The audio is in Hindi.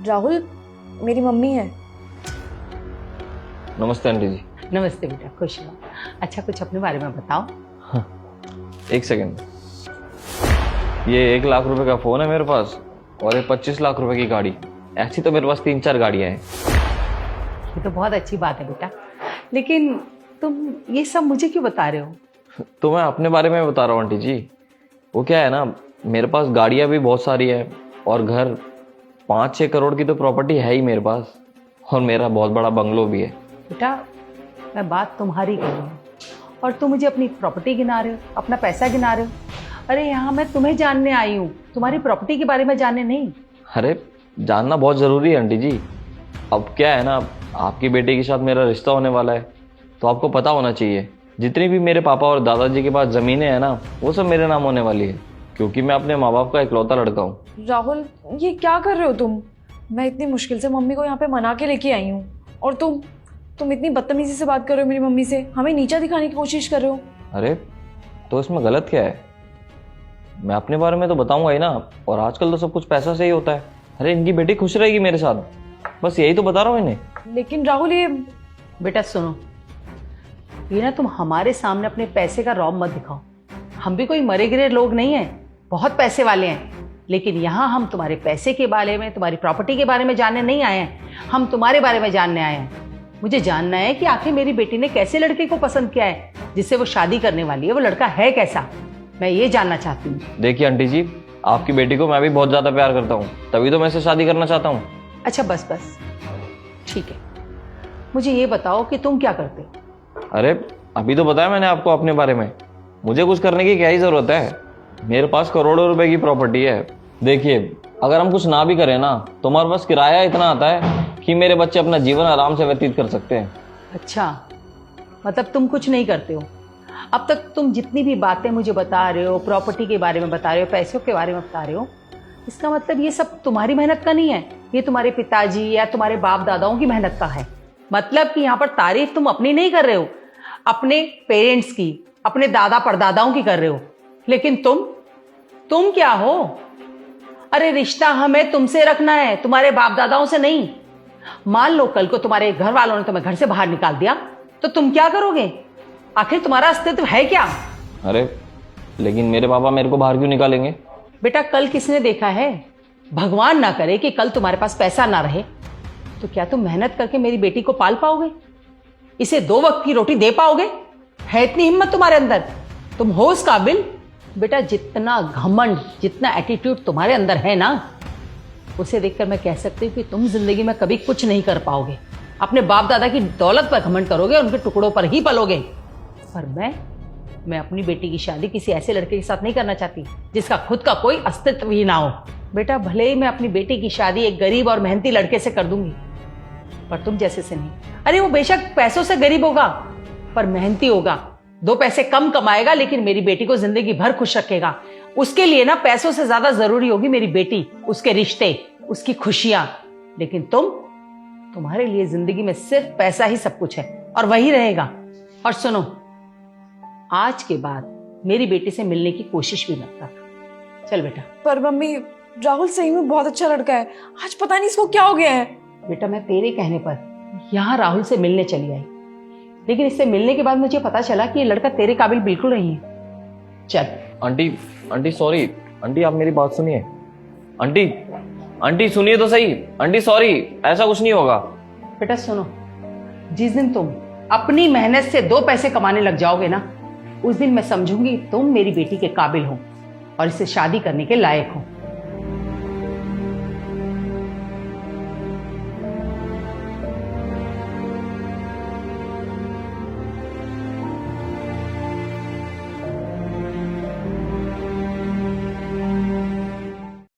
राहुल, मेरी मम्मी है। नमस्ते आंटी जी। नमस्ते बेटा, खुश रहो। अच्छा, कुछ अपने बारे में बताओ। एक सेकेंड। ये 1 लाख रुपए का फोन है मेरे पास और ये 25 लाख रुपए की गाड़ी। ऐसी तो मेरे पास 3-4 गाड़ियां हैं। ये तो बहुत अच्छी बात है बेटा, लेकिन तुम ये सब मुझे क्यों बता रहे हो? तो मैं अपने बारे में बता रहा हूँ आंटी जी। वो क्या है ना, मेरे पास गाड़ियां भी बहुत सारी है और घर 5-6 करोड़ की तो प्रॉपर्टी है ही मेरे पास, और मेरा बहुत बड़ा बंगलो भी है। बेटा, मैं बात तुम्हारी कर रही हूँ और तुम मुझे अपनी प्रॉपर्टी गिना रहे हो, अपना पैसा गिना रहे हो। अरे यहाँ मैं तुम्हें जानने आई हूँ, तुम्हारी प्रॉपर्टी के बारे में जानने नहीं। अरे जानना बहुत ज़रूरी है आंटी जी। अब क्या है ना, आपकी बेटी के साथ मेरा रिश्ता होने वाला है, तो आपको पता होना चाहिए जितनी भी मेरे पापा और दादाजी के पास ज़मीनें हैं ना, वो सब मेरे नाम होने वाली है, क्योंकि मैं अपने माँ बाप का इकलौता लड़का हूँ। राहुल, ये क्या कर रहे हो तुम? मैं इतनी मुश्किल से मम्मी को यहाँ पे मना के लेके आई हूँ और तुम इतनी बदतमीजी से बात कर रहे हो मेरी मम्मी से, हमें नीचा दिखाने की कोशिश कर रहे हो। अरे तो इसमें गलत क्या है? मैं अपने बारे में तो बताऊंगा ही ना, और आजकल तो सब कुछ पैसा से ही होता है। अरे इनकी बेटी खुश रहेगी मेरे साथ, बस यही तो बता रहा हूँ इन्हें। लेकिन राहुल, ये बेटा सुनो, ये ना तुम हमारे सामने अपने पैसे का रौब मत दिखाओ। हम भी कोई मरे गिरे लोग नहीं हैं, बहुत पैसे वाले हैं, लेकिन यहाँ हम तुम्हारे पैसे के बारे में, तुम्हारी प्रॉपर्टी के बारे में जानने नहीं आए हैं, हम तुम्हारे बारे में जानने आए हैं। मुझे जानना है कि आखिर मेरी बेटी ने कैसे लड़के को पसंद किया है जिससे वो शादी करने वाली है। वो लड़का है कैसा, मैं ये जानना चाहती हूँ। देखिए आंटी जी, आपकी बेटी को मैं भी बहुत ज़्यादा प्यार करता हूँ, तभी तो मैं इससे शादी करना चाहता हूँ। अच्छा बस बस, ठीक है, मुझे ये बताओ कि तुम क्या करते हो? अरे अभी तो बताया मैंने आपको अपने बारे में, मुझे कुछ करने की क्या ही ज़रूरत है। मेरे पास करोड़ों रुपए की प्रॉपर्टी है। देखिए, अगर हम कुछ ना भी करें ना, तो हमारे पास किराया इतना आता है कि मेरे बच्चे अपना जीवन आराम से व्यतीत कर सकते हैं। अच्छा, मतलब तुम कुछ नहीं करते हो। अब तक तुम जितनी भी बातें मुझे बता रहे हो, प्रॉपर्टी के बारे में बता रहे हो, पैसों के बारे में बता रहे हो, इसका मतलब ये सब तुम्हारी मेहनत का नहीं है, ये तुम्हारे पिताजी या तुम्हारे बाप दादाओं की मेहनत का है। मतलब कि यहाँ पर तारीफ तुम अपनी नहीं कर रहे हो, अपने पेरेंट्स की, अपने दादा परदादाओं की कर रहे हो। लेकिन तुम क्या हो? अरे रिश्ता हमें तुमसे रखना है, तुम्हारे बाप दादाओं से नहीं। मान लो कल को तुम्हारे घर वालों ने तुम्हें घर से बाहर निकाल दिया, तो तुम क्या करोगे? आखिर तुम्हारा अस्तित्व है क्या? अरे लेकिन मेरे पापा मेरे को बाहर क्यों निकालेंगे? बेटा, कल किसने देखा है, भगवान ना करे कि कल तुम्हारे पास पैसा ना रहे, तो क्या तुम मेहनत करके मेरी बेटी को पाल पाओगे? इसे 2 वक्त की रोटी दे पाओगे? है इतनी हिम्मत तुम्हारे अंदर? तुम हो उस काबिल? बेटा, जितना घमंड, जितना एटीट्यूड तुम्हारे अंदर है ना, उसे देखकर मैं कह सकती हूँ कि तुम जिंदगी में कभी कुछ नहीं कर पाओगे। अपने बाप दादा की दौलत पर घमंड करोगे, उनके टुकड़ों पर ही पलोगे। पर मैं अपनी बेटी की शादी किसी ऐसे लड़के के साथ नहीं करना चाहती जिसका खुद का कोई अस्तित्व ही ना हो। बेटा, भले ही मैं अपनी बेटी की शादी एक गरीब और मेहनती लड़के से कर दूंगी, पर तुम जैसे से नहीं। अरे वो बेशक पैसों से गरीब होगा, पर मेहनती होगा, 2 पैसे कम कमाएगा, लेकिन मेरी बेटी को जिंदगी भर खुश रखेगा। उसके लिए ना पैसों से ज्यादा जरूरी होगी मेरी बेटी, उसके रिश्ते, उसकी खुशियां। लेकिन तुम्हारे लिए जिंदगी में सिर्फ पैसा ही सब कुछ है और वही रहेगा। और सुनो, आज के बाद मेरी बेटी से मिलने की कोशिश भी मत करना। चल बेटा। पर मम्मी, राहुल सही में बहुत अच्छा लड़का है, आज पता नहीं इसको क्या हो गया है। बेटा, मैं तेरे कहने पर यहाँ राहुल से मिलने चली आई, लेकिन इससे मिलने के बाद मुझे पता चला कि ये लड़का तेरे काबिल बिल्कुल नहीं है। चल। Aunty sorry. आंटी आप मेरी बात सुनिए। आंटी सुनिए तो सही। आंटी सॉरी, ऐसा कुछ नहीं होगा। बेटा सुनो, जिस दिन तुम अपनी मेहनत से 2 पैसे कमाने लग जाओगे ना, उस दिन मैं समझूंगी तुम मेरी बेटी के काबिल हो और इससे शादी करने के लायक हो।